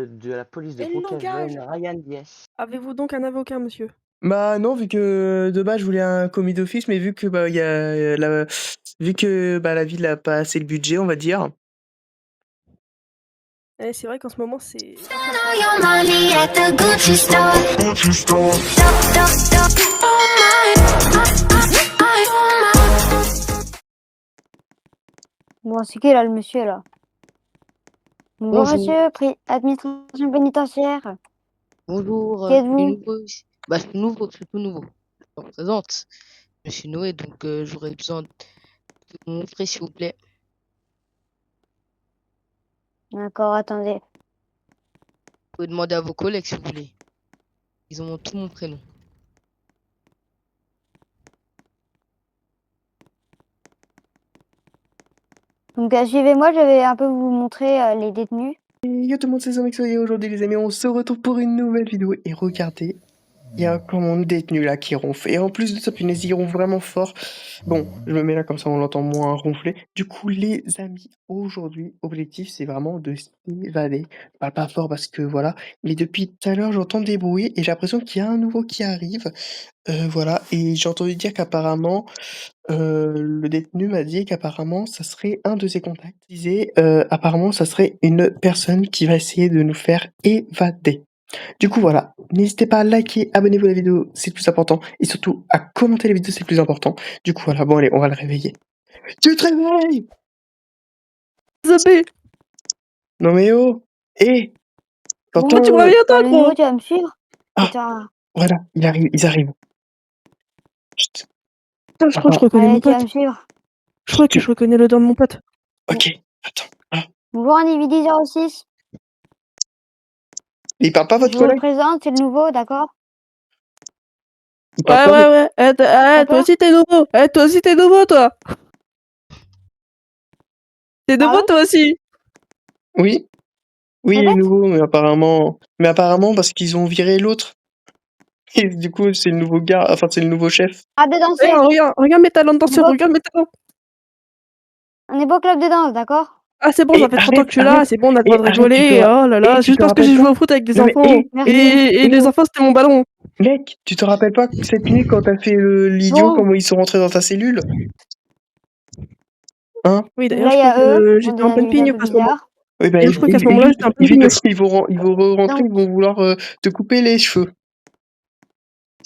de la police de Et le langage! Brookhaven, Ryan Diaz. Avez-vous donc un avocat, monsieur? Bah non, vu que de base je voulais un commis d'office, mais vu que il y a vu que la ville a pas assez le budget, on va dire. Eh, c'est vrai qu'en ce moment, c'est Bon, c'est qui là, le monsieur là? Bonjour Bonjour. monsieur, administration pénitentiaire. Bonjour, Qui je suis êtes-vous? nouveau ici. Je suis tout nouveau. Je me présente. Je suis Noé, donc j'aurais besoin de vous montrer, s'il vous plaît. D'accord, attendez. Vous pouvez demander à vos collègues si vous voulez. Ils ont tout mon prénom. Donc suivez-moi, je vais un peu vous montrer les détenus. Et yo tout le monde, c'est Zomex et aujourd'hui les amis, on se retrouve pour une nouvelle vidéo et regardez, il y a un commande détenu là qui ronfle et en plus de ça, punaise, ils ronflent vraiment fort. Bon, je me mets là comme ça on l'entend moins ronfler. Du coup les amis, aujourd'hui, objectif c'est vraiment de s'évader. Je parle pas fort parce que voilà, mais depuis tout à l'heure j'entends des bruits et j'ai l'impression qu'il y a un nouveau qui arrive. Voilà, et j'ai entendu dire qu'apparemment, le détenu m'a dit qu'apparemment ça serait un de ses contacts. Il disait, apparemment ça serait une personne qui va essayer de nous faire évader. Du coup voilà, n'hésitez pas à liker, abonnez-vous à la vidéo, c'est le plus important, et surtout à commenter la vidéo, c'est le plus important. Du coup voilà, bon allez, on va le réveiller. Tu te réveilles! zappé! Non mais oh! Eh! Bon, T'entends, tu me reviens, toi, le nouveau, gros? tu vas me suivre? Ah! Putain. Voilà, ils arrivent. Chut. Putain, je crois que je Attends, reconnais mon Allez, tu vas pote. me suivre. Je crois que je reconnais l'odeur de mon pote. ok, attends. Ah. Bonjour, Anividi 06. Il parle pas votre Je vous le collègue? présente, c'est le nouveau, d'accord? Il parle pas Ouais. Eh, toi D'accord? aussi, t'es nouveau. Eh, toi aussi, t'es nouveau, toi. T'es nouveau, Pardon? toi aussi. Oui? Oui, il est Répète? nouveau, mais apparemment parce qu'ils ont viré l'autre. Et du coup, c'est le nouveau gars, enfin c'est le nouveau chef. Ah, de danser! Regarde mes talents de danseur, regarde mes talents. On est pas au club de danse, d'accord? Ah, c'est bon, ça Et fait 30 ans que je suis là, arrête, c'est bon, on a le et droit de arrête, rigoler. Oh là là, et c'est tu juste te parce que rappelles j'ai joué pas? au foot avec des Non mais, enfants. Merci. Et les oh, enfants, c'était mon ballon. mec, tu te rappelles pas cette nuit quand t'as fait l'idiot, Bon. comment ils sont rentrés dans ta cellule? Hein? Oui, Donc d'ailleurs, là, je il y crois a eux, que qui ont j'étais des en pleine individus un pigne peu à ce moment. bizarres. Oui, D'ailleurs, je crois qu'à ce moment-là, j'étais en pleine pigne. ils vont rentrer, Donc, ils vont vouloir te couper les cheveux.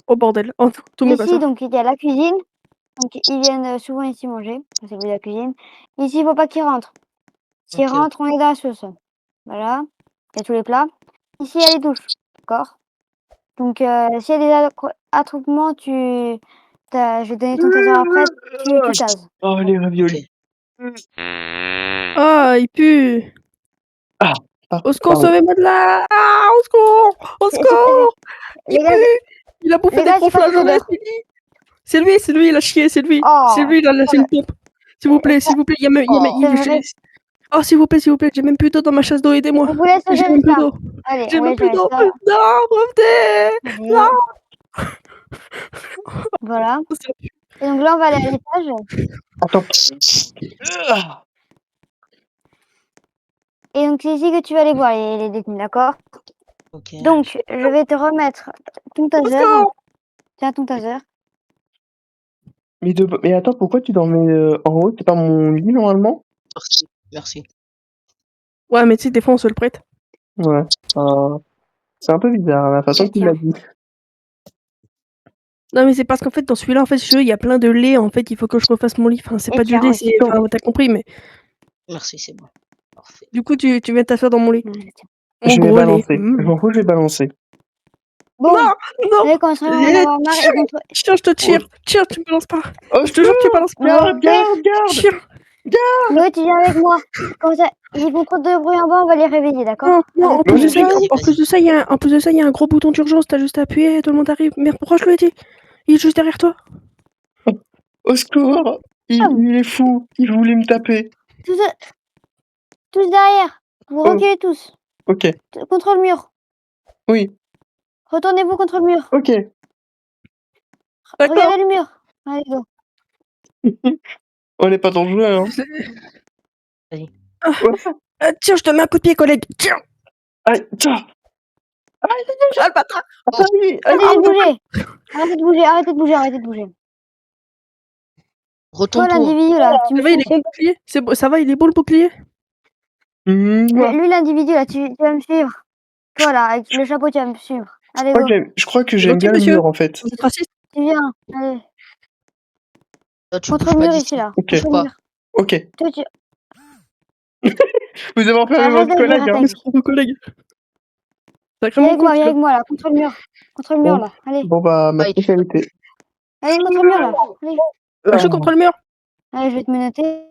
Oh bordel, oh, tout me passe. ici, donc, il y a la cuisine. Donc, ils viennent souvent ici manger. Ça, c'est la cuisine. Ici, il faut pas qu'ils rentrent. S'ils Ok. rentrent, on est dans la sauce. Voilà. Il y a tous les plats. Ici, il y a les douches. D'accord? Donc, s'il y a des attroupements, je vais donner ton taser après. Tu tases. Oh, les raviolis. Ah, il pue. Ah, Au secours, pardon. sauvez-moi de là. Ah, au secours. Au S'il te plaît. secours. Il Les gars, pue. Il a bouffé des c'est pas cette flageolets, odeur. c'est lui, il a chié, c'est lui. C'est Oh, lui, il a lâché une pompe. S'il vous plaît, il y a même, c'est vrai. oh, s'il vous plaît, j'ai même plus d'eau dans ma chasse d'eau, aidez-moi. On vous laisse J'ai gérer même plus ça. d'eau. Allez, J'ai on même va plus gérer d'eau. ça. Non, revenez. Allez. Voilà. Et donc là, on va aller à l'étage. Attends. Et donc, c'est ici que tu vas aller voir les détenus, d'accord? Ok. Donc, je vais te remettre ton taser. Tiens, ton taser. Mais attends, pourquoi tu dormais en haut? C'est pas mon lit normalement? Merci. Ouais, mais tu sais, des fois, on se le prête. Ouais. C'est un peu bizarre la façon qu'il l'a dit. Non, mais c'est parce qu'en fait, dans celui-là, en fait, il y a plein de lait. En fait, il faut que je refasse mon lit. Enfin, c'est Et pas du tiens, lait, aussi. c'est. Enfin, t'as compris, mais. Merci, c'est bon. Parfait. Du coup, tu viens t'asseoir dans mon lit. Mon Je vais gros lait. balancer. Je m'en fous, je vais balancer. Bon, Non. allez, quand on va en avoir marre, et contre... Tiens, je te tire. Tiens, tu me balances pas. Oh, Je te jure, tu balances pas. Garde! Tiens. Noé, tu viens avec moi. Comme ça, ils font trop de bruit en bas, on va les réveiller, d'accord? Non, en Avec plus nous. de ça, Vas-y, en plus de ça, il y a un gros bouton d'urgence. T'as juste à appuyer, tout le monde arrive. Merde, pourquoi je le dis? Il est juste derrière toi. Au secours! Il est fou! Il voulait me taper! Tous derrière. Vous reculez tous. Ok. Contre le mur. Oui. Retournez-vous contre le mur. Ok. D'accord. Regardez le mur. Allez, go. On n'est pas dangereux, hein? Vas-y. Tiens, je te mets un coup de pied, collègue. Tiens. Aïe, tiens. Ah, le bâtard! Allez, Arrêtez allez. de bouger. Arrêtez de bouger, arrêtez de bouger, arrêtez de bouger. Toi, Retourne-toi. l'individu là, tu me Ça va, il est suis. bon le bouclier? C'est bon, ça va, il est bon le bouclier? Mouah. Lui, l'individu là, tu vas me suivre. Toi là, avec le chapeau, tu vas me suivre. Allez, go. Je crois que C'est j'aime gentil, bien le monsieur. mur, en fait. Vous êtes raciste? Tu viens. Allez. Toi, tu Contre bouges le pas mur d'ici. ici là. Ok. Contre le Pas. mur. Ok. Toi, Vous avez enfermé Arrête votre d'agir, collègue, hein. attaque. C'est vos collègues. Viens Sacrément avec moi, con, viens celui-là. avec moi là, contre le mur. Contre le mur Bon. là. Allez. Bon, bah, ma Ah, il- spécialité. Allez, contre le mur là. Allez. Je suis contre le mur. Allez, je vais te menotter.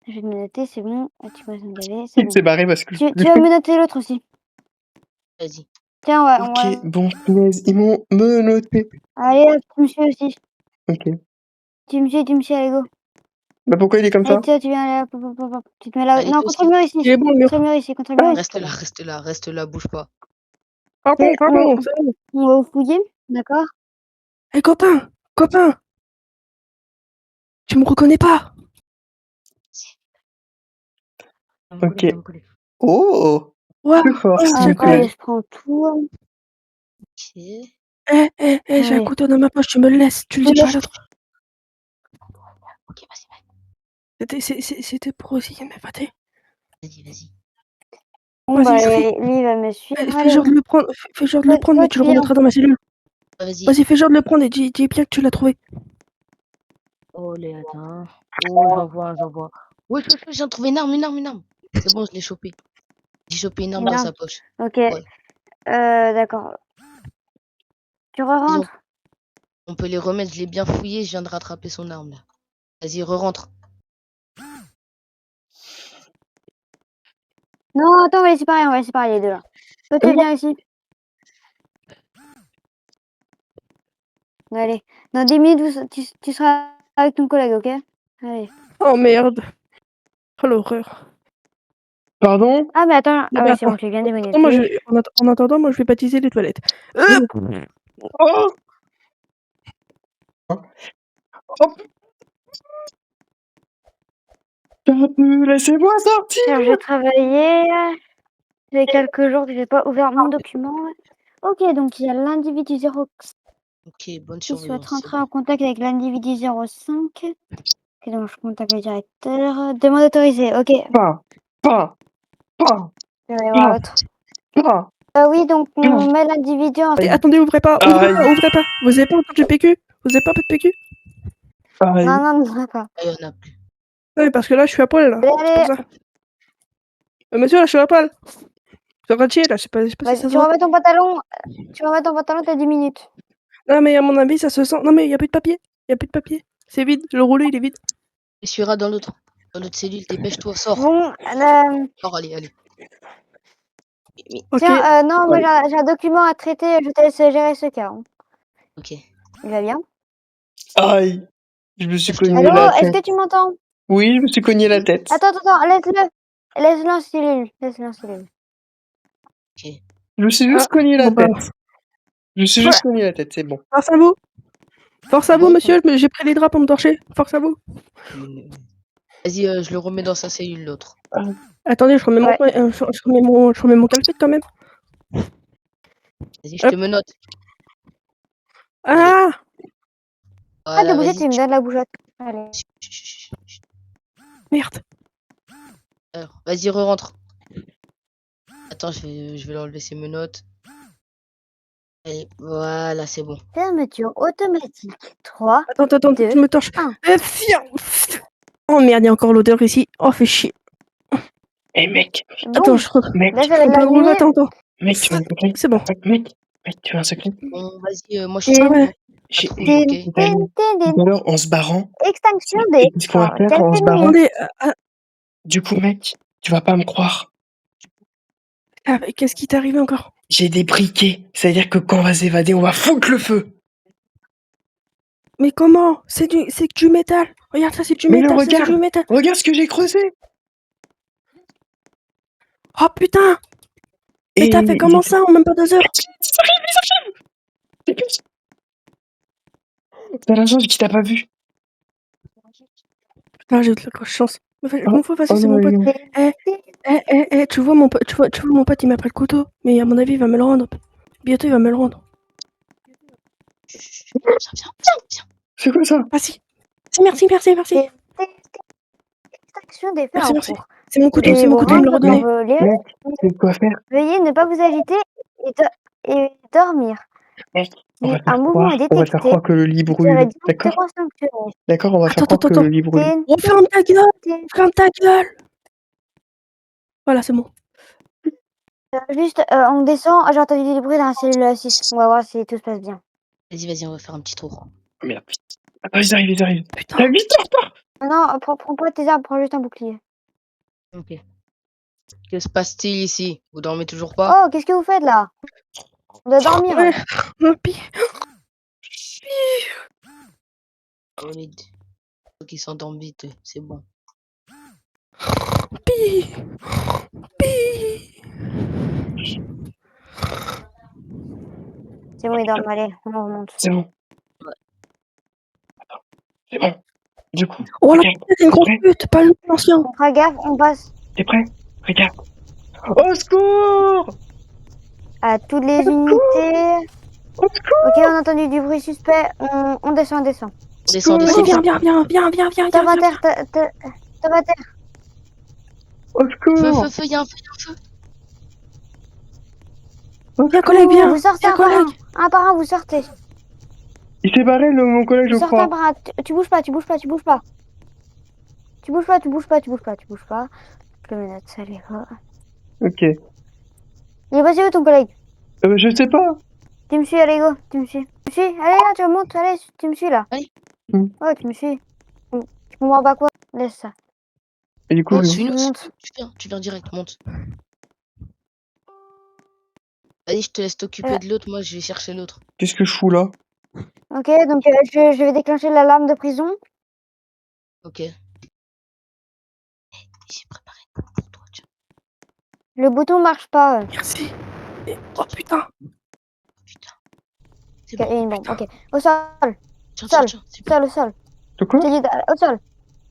Je vais te menotter, c'est bon. Tu vas s'engager, c'est Il bon. s'est barré parce que... Tu vas menotter l'autre aussi. Vas-y. Tiens, ouais, Ok, ouais. bon, punaise, ils m'ont menotté. Allez, hop, tu me suis aussi. Ok. Tu me suis, allez, go. Bah, pourquoi il est comme ça? Allez, tiens, tu viens, allez, hop, hop, hop, hop. Tu te mets là. Allez, Non, toi contre aussi. le mur ici. Il est bon le mur. Contre le mur ici, contre le mur ici. Reste là, bouge pas. Pardon, pardon. c'est bon. On va vous fouiller, d'accord? Hé, copain! Copain! Tu me reconnais pas? Ok. Oh! Ouais. Plus fort, Oh, s'il j'ai vous un couteau. plaît. Je prends tout. Ok. J'ai un Allez. couteau dans ma poche, tu me le laisses. Tu le dis pas à l'autre. Ok, vas-y. C'était pour essayer de m'évader. Vas-y. Bon, bah, Vas-y, lui, il va me suivre. fais Allez, genre de le prendre. Fais genre de le Toi, prendre, mais tu tu le viens. remettras dans ma cellule. Vas-y. Vas-y, fais genre de le prendre et dis bien que tu l'as trouvé. Oh, les attends. Oh, j'en vois. Ouais, je viens de trouver une arme. C'est bon, je l'ai chopé. J'ai chopé une arme Une dans arme. sa poche. Ok. Ouais. D'accord. Tu re-rentres. On peut les remettre, je l'ai bien fouillé, je viens de rattraper son arme là. Vas-y, re-rentre. Non, attends, on va les séparer les deux là. Toi, tu viens ici. Allez. Dans 10 minutes, tu seras avec ton collègue, ok? Allez. Oh merde. Oh l'horreur. Pardon? Ah, mais attends. Ah, ouais, c'est Attends. bon, tu viens de Attends, moi, démonéter. en attendant, moi je vais baptiser les toilettes. Oh! Oh! Laissez-moi sortir! J'ai travaillé. J'ai quelques jours que j'ai pas ouvert mon document. Ok, donc il y a l'individu 0 Ok, bonne qui souhaite surveillance. rentrer en contact avec l'individu 05. Ok, donc je contacte le directeur. Demande autorisée, ok. Pas! Je vais voir l'autre. Oui, donc on met l'individu en... Attendez, ouvrez pas. Vous avez pas encore de PQ? Vous avez pas un peu de PQ? Non, pas. Ah, il y en a plus. Ouais, parce que là, je suis à poil, là. Allez, C'est pour ça. Monsieur, là, je suis à poil. C'est rentier, là. Je sais pas si ça se tu voit. remets ton pantalon. T'as 10 minutes. Non, mais à mon avis, ça se sent. Non, mais il y a plus de papier. C'est vide. Le rouleau, il est vide. Essuiera dans l'autre cellule, dépêche-toi, sors. Bon, Sors, allez. Ok. tiens, non, moi j'ai un document à traiter. Je te laisse gérer ce cas. Hein. Ok. Il va bien? Aïe! Je me suis cogné Allô, la est-ce tête. que tu m'entends? Oui, je me suis cogné la tête. Attends, laisse-le. Laisse-le en cellule. Ok. Je me suis juste cogné la bon, bah. tête. Je me suis juste cogné la tête, c'est bon. Force à vous. Force à vous, Bon. monsieur. J'ai pris les draps pour me torcher. Force à vous. Vas-y, je le remets dans sa cellule, l'autre. Attendez, je remets Ouais. je remets mon calfet quand même. Vas-y, je te menotte. Ah! Voilà, de bouger, vas-y. tu me donnes la bougeotte. Allez. Chut. Merde. Alors, vas-y, re-rentre. Attends, je vais l'enlever ses menottes. Allez, voilà, c'est bon. Fermeture automatique. 3. Attends, Deux, tu me torches. un. Oh merde, il y a encore l'odeur ici. Oh, fait chier. Eh mec, Bon, Attends, je mec, là, ça va être pas la drôle, nuit. attends. mec, tu veux un secret? C'est bon. Mec, tu veux un secret? Bon, vas-y, moi je Ah ouais. J'ai- trop, j'ai- ok. Tout à l'heure, en se barrant, Extinction des qu'est-ce qu'on va corps. faire en se Quelques barrant? minutes. Attendez, Du coup, mec, tu vas pas me croire. qu'est-ce qui t'est arrivé encore? J'ai des briquets. C'est-à-dire que quand on va s'évader, on va foutre le feu. Mais comment? C'est que du métal. Regarde, ça, c'est du Mais métal. le Ça, c'est regarde. du métal. Regarde ce que j'ai creusé. Oh putain! Mais t'as fait comment ça en même pas 2 heures? T'as la chance qu'il t'a pas vu. Putain, j'ai eu de la grosse chance. m'en fous, vas-y, c'est mon pote. Tu vois mon pote, il m'a pris le couteau, mais à mon avis, il va me le rendre. Bientôt, il va me le rendre. Viens. C'est quoi ça? Merci. Merci. Extraction des faits Merci, en merci. cours. C'est mon couteau, Et il me vous le redonner. rendre dans vos lieux. Mec, c'est quoi faire? Veuillez ne pas vous agiter et dormir. Mec, on va Si faire un mouvement croire, est on va faire détecté, croire que le lit vous brûle. serez D'accord? directement sanctionné. D'accord, on va faire Attends, croire que le lit brûle. Oh, ferme ta gueule. Voilà, c'est bon. Juste, on descend. J'ai entendu du bruit dans la cellule 6. On va voir si tout se passe bien. Vas-y, on va faire un petit tour. Oh, merde. Attends, ils arrivent. Putain. T'as 8 heures? Non, prends pas tes armes, prends juste un bouclier. Ok. Que se passe-t-il ici? Vous dormez toujours pas? Oh, qu'est-ce que vous faites là? On doit dormir. Ouais. Pi. Oh, les deux. Faut qu'ils s'endorment vite, c'est bon. Pi. C'est bon, ils dorment. Allez, on remonte. C'est bon. Ouais. Attends, c'est bon. Du coup, Oh la regarde, putain, c'est une grosse pute, pas l'ancien. On fera gaffe, on passe t'es prêt? Regarde. Au secours! à toutes les unités. Au secours! Ok, on a entendu du bruit suspect. On descend. On descend. Vas-y, viens. Top à terre, top à terre. Au secours! Feu, y'a un feu. Viens, collègue, viens. Vous sortez Viens, un par un. collègue. Un par un, vous sortez. Il s'est barré, mon collègue, je Vous sortez un crois. par un. Tu bouges pas. Tu bouges pas. Je le mets là, allez, va. Ok. Il est passé où ton collègue? Je sais pas. Tu me suis, allez, go. Tu me suis. Allez, là, tu remontes. Allez, tu me suis, là. Allez. Oh, tu me suis. Tu comprends pas quoi? Laisse ça. Et du coup, Monte, je... suis-nous. Monte. Tu viens direct, monte. Vas-y, je te laisse t'occuper de l'autre, moi je vais chercher l'autre. qu'est-ce que je fous là? Ok, donc je vais déclencher l'alarme de prison. Ok. J'ai préparé une bombe pour toi, tiens. Le bouton marche pas. Merci. Oh putain. Putain. Ok, C'est bon. et une bombe. Ok. Au sol. Tiens, Sol. c'est bon. Au sol. De quoi? Je t'ai dit au sol.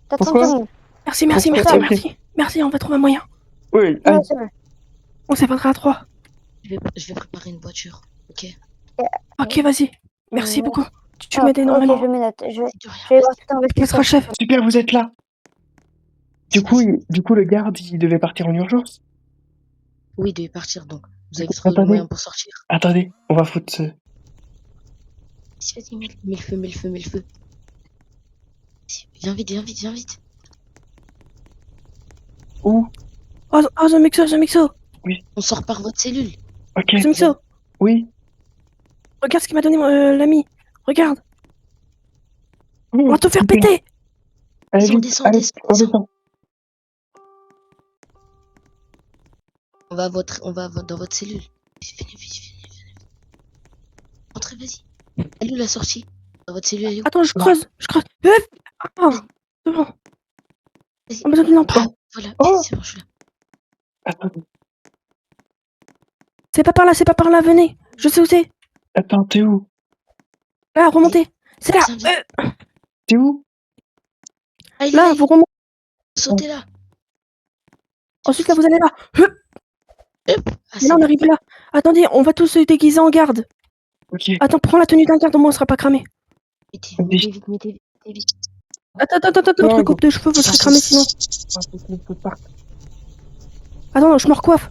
T'as 30 Pourquoi secondes. Merci, on va trouver un moyen. Oui, Au allez. sol. On s'évadera à 3. Je vais préparer une voiture. Ok. Ok, vas-y. Merci beaucoup. Tu Oh, m'aides énormément. Ok, je mets note. Je C'est de rien. vais voir tout en Tu laisseras chef. Super, vous êtes là. Du coup, le garde, il devait partir en urgence. Oui, il devait partir donc. Vous avez Attendez. trouvé le moyen pour sortir. Attendez, on va foutre ce... Vas-y, mets le feu. Viens vite. Où? Oh, The Mixo. On sort par votre cellule. Ok. The Mixo. Oui. Regarde ce qu'il m'a donné l'ami. Regarde. On va te faire Ok. péter. Allez, vite. Descends. Allez, on descend. On va dans votre cellule. Venez. Entrez, vas-y. Elle est où la sortie? Dans votre cellule, elle est où? Attends, je creuse. Ah, c'est bon. Vas-y. On a besoin d'une lampe. Voilà, Oh. c'est bon, je suis là. Attends, C'est pas par là, venez. Je sais où c'est. t'es où? Là, remontez. C'est là. Viens. T'es où? Ah, il est Là, là, vous remontez. sautez là. Ensuite, là, vous allez là. Ah, Là, c'est on bon. arrive là. Attendez, on va tous se déguiser en garde. Ok. Attends, prends la tenue d'un garde, au moins on sera pas cramé. Mettez vite. Attends, Non, notre coupe de cheveux, vous serez cramé sinon. Attends, je me recoiffe.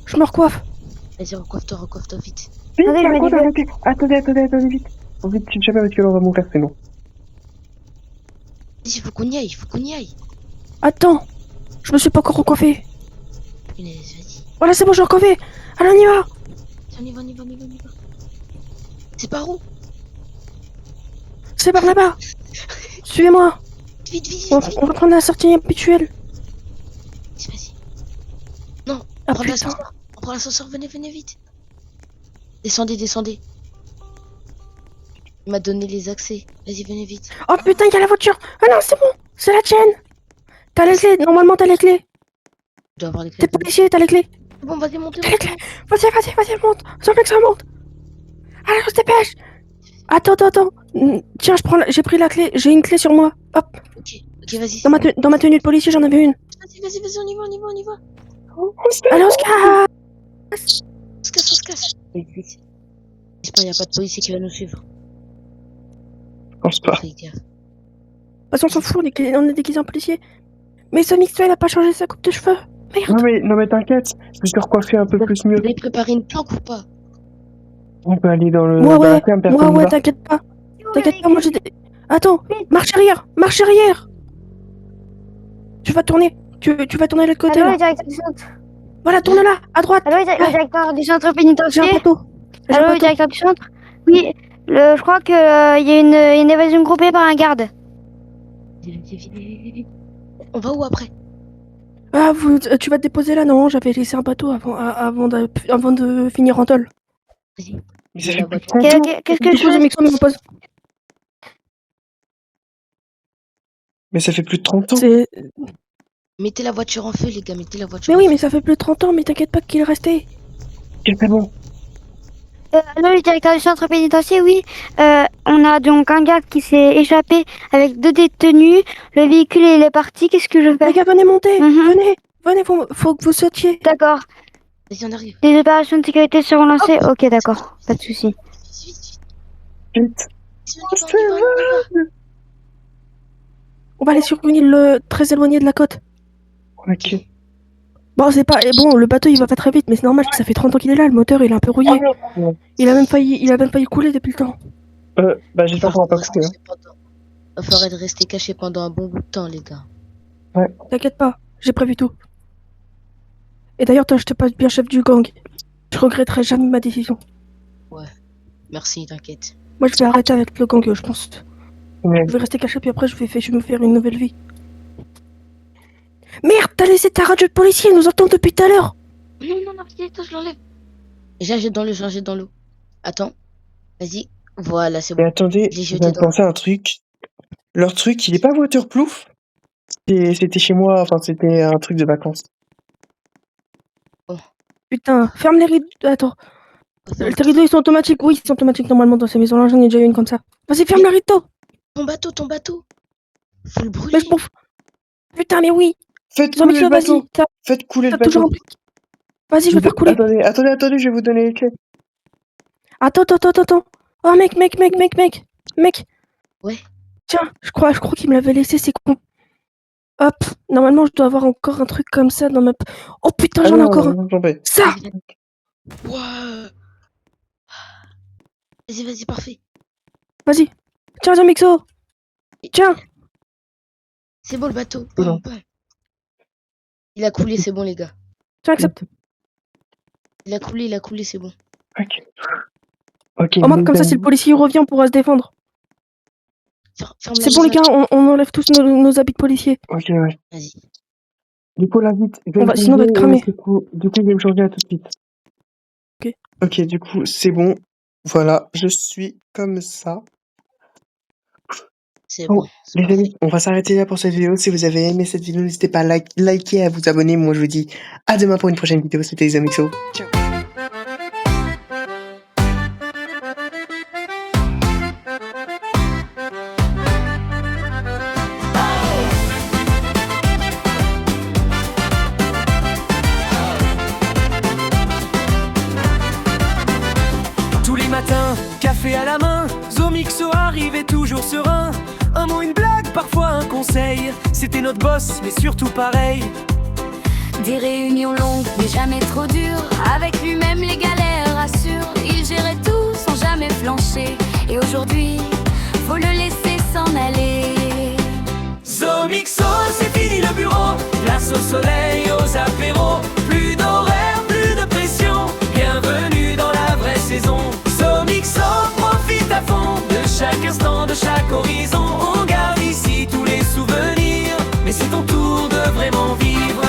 Vas-y, recoiffe-toi vite. Vite, Attendez, je mets du arrêtez. Attendez, vite. Vite, je sais pas parce que là, on va mourir sinon. Vas-y, faut qu'on y aille. Attends, je me suis pas encore recoiffé. Punaise, vas-y. Voilà, c'est bon, je suis recoiffé. Allez, on y va. On y va. C'est par où? C'est par là-bas. Suivez-moi. Vite. On va prendre la sortie habituelle. Vas-y. Ah On prend putain. l'ascenseur. On prend l'ascenseur, venez vite. Descendez. Il m'a donné les accès. Vas-y, venez vite. Oh putain, il y a la voiture. Ah non, c'est bon. C'est la tienne. T'as les clés. Normalement, t'as les clés. Je dois avoir les clés. T'es policier, t'as les clés. C'est bon, vas-y, montez. T'as les clés. Vas-y, monte. Sans que ça monte. Allez, on se dépêche. Attends. Tiens, j'ai pris la clé. J'ai une clé sur moi. Hop. Ok, vas-y. Dans ma tenue de policier, j'en avais une. Vas-y, on y va, on y va. Allez, on se casse. On se casse. Vite. J'espère qu'il n'y a pas de policier qui va nous suivre. Je pense pas. Fais gaffe. De toute façon, on s'en fout, on est déguisé en policier. Mais ce mixto, il a pas changé sa coupe de cheveux. Merde. Non mais t'inquiète, je vais te recoiffer un peu plus mieux. Vous avez préparé une planque ou pas? On peut aller dans le. Moi, dans la ouais. ferme, personne Moi, ne ouais, va. t'inquiète pas. T'inquiète pas, moi j'ai des... Attends, marche arrière. Tu vas tourner. Tu vas tourner de l'autre côté, Allô, là. le directeur du centre. Voilà, tourne là, à droite. Allô, le directeur du centre J'ai un pénitentiaire. bateau. J'ai un Allô, le bateau. directeur du centre. Oui, je crois qu'il y a une évasion groupée par un garde. On va où après? Ah, tu vas te déposer là, non? J'avais laissé un bateau avant de finir en tôle. Vas-y. Mais ça La fait plus de voiture. 30 ans. Qu'est-ce que Du je coup, fais? ce mixto me pose. Mais ça fait plus de 30 ans. C'est... Mettez la voiture en feu, les gars, mettez la voiture Mais en oui, feu. mais ça fait plus de 30 ans, mais t'inquiète pas qu'il est resté. Ok, c'est bon. Allô, le directeur du centre pénitentiaire, oui. On a donc un garde qui s'est échappé avec 2 détenus. Le véhicule, il est parti. Qu'est-ce que je Les fais? gars, venez monter. Mhm. Venez, faut que vous sautiez. D'accord. Vas-y, on arrive. Les opérations de sécurité seront lancées. Ok, d'accord. Pas de souci. Vite. Vite. On y va. On va aller sur une île très éloignée de la côte. Ok. Bon, c'est pas... Bon, le bateau, il va pas très vite, mais c'est normal, ça fait 30 ans qu'il est là, le moteur, il est un peu rouillé. Il a même failli couler depuis le temps. Bah j'espère qu'on va pas couper. Va falloir rester caché pendant un bon bout de temps, les gars. T'inquiète pas, j'ai prévu tout. Et d'ailleurs, toi, je te passe bien chef du gang. Je regretterai jamais ma décision. Merci, t'inquiète. Moi, je vais arrêter avec le gang, je pense. Ouais. Je vais rester caché, puis après, je vais me faire une nouvelle vie. Merde, t'as laissé ta radio de policier, ils nous entendent depuis tout à l'heure. Non, attends, je l'enlève. J'achète dans l'eau. Attends. Vas-y. Voilà, c'est Mais bon. attendez, Je l'ai je jeté viens de dans- penser à un truc. Leur truc, il est pas waterproof? C'était chez moi, enfin c'était un truc de vacances. Putain, ferme les rideaux. Attends, Attends, les rideaux, ils sont automatiques. Oui, ils sont automatiques normalement dans ces maisons-là, j'en ai déjà eu une comme ça. Vas-y, ferme Mais- les rideaux. Ton bateau. Faut le brûler. Mais je m'en fous. Putain, mais oui. Faites Jean-Michel, couler le bateau. vas-y. T'as Faites couler le toujours bateau. un truc. Vas-y, je vais faire couler. Attendez, je vais vous donner les clés. Attends. Oh, mec. Ouais. Tiens, je crois qu'il me l'avait laissé, c'est con. Hop, normalement, je dois avoir encore un truc comme ça dans ma... Oh putain, j'en ai encore un. J'en ai. Ça. Wow. Vas-y, parfait. Vas-y. Tiens, Jean-Mixo. Tiens. C'est bon le bateau. Oula. Il a coulé, c'est bon les gars. Tiens, accepte. Il a coulé, c'est bon. Ok. Au moins, comme ça, si le policier revient, on pourra se défendre. Ferme C'est bon, les gars, on enlève tous nos habits de policier. Ok, ouais. Vas-y. Du coup, là, vite. Sinon, on va être cramé. Du coup, je vais me changer à tout de suite. Ok, du coup, c'est bon. Voilà, je suis comme ça. C'est Bon, bon. c'est Les parfait. amis, on va s'arrêter là pour cette vidéo. Si vous avez aimé cette vidéo, n'hésitez pas à liker, à vous abonner. Moi, je vous dis à demain pour une prochaine vidéo. C'était les Amixo. Ciao. Tous les matins, café à la main, Zomixo arrivait toujours serein. Un mot, une blague, parfois un conseil. C'était notre boss, mais surtout pareil. Des réunions longues, mais jamais trop dures. Avec lui-même les galères assurent. Il gérait tout sans jamais flancher. Et aujourd'hui, faut le laisser s'en aller. Zomixo, c'est fini le bureau. Place au soleil, aux apéros. Plus d'horaire, plus de pression. Bienvenue dans la vraie saison. Zomixo, profite à fond de chaque instant, de chaque horizon. On garde ici tous les souvenirs. Mais c'est ton tour de vraiment vivre.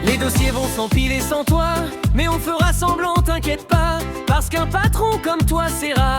Les dossiers vont s'empiler sans toi, mais on fera semblant, t'inquiète pas, parce qu'un patron comme toi c'est rare.